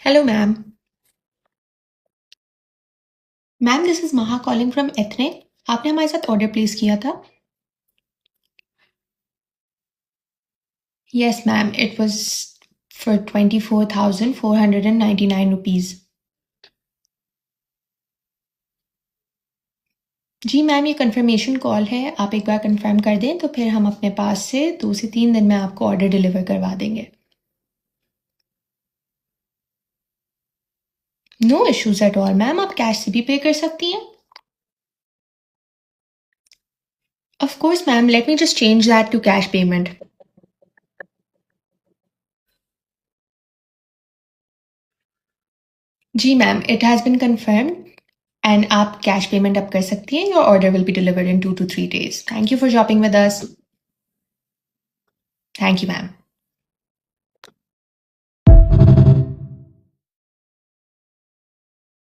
Hello, ma'am. Ma'am, this is Maha calling from Ethnic. आपने हमारे साथ ऑर्डर प्लेस किया था? Yes, ma'am. It was for 24,499 rupees. जी मैम, ये कंफर्मेशन कॉल है। आप एक बार कंफर्म कर दें तो फिर हम अपने पास से 2 से 3 दिन में आपको ऑर्डर डिलीवर करवा देंगे। No issues at all ma'am, आप कैश से भी पे कर सकती हैं। Of course ma'am, let me just change that to cash payment. जी ma'am, it has been confirmed and आप कैश पेमेंट अब कर सकती हैं। Your order will be delivered in 2 to 3 days. Thank you for shopping with us. Thank you ma'am.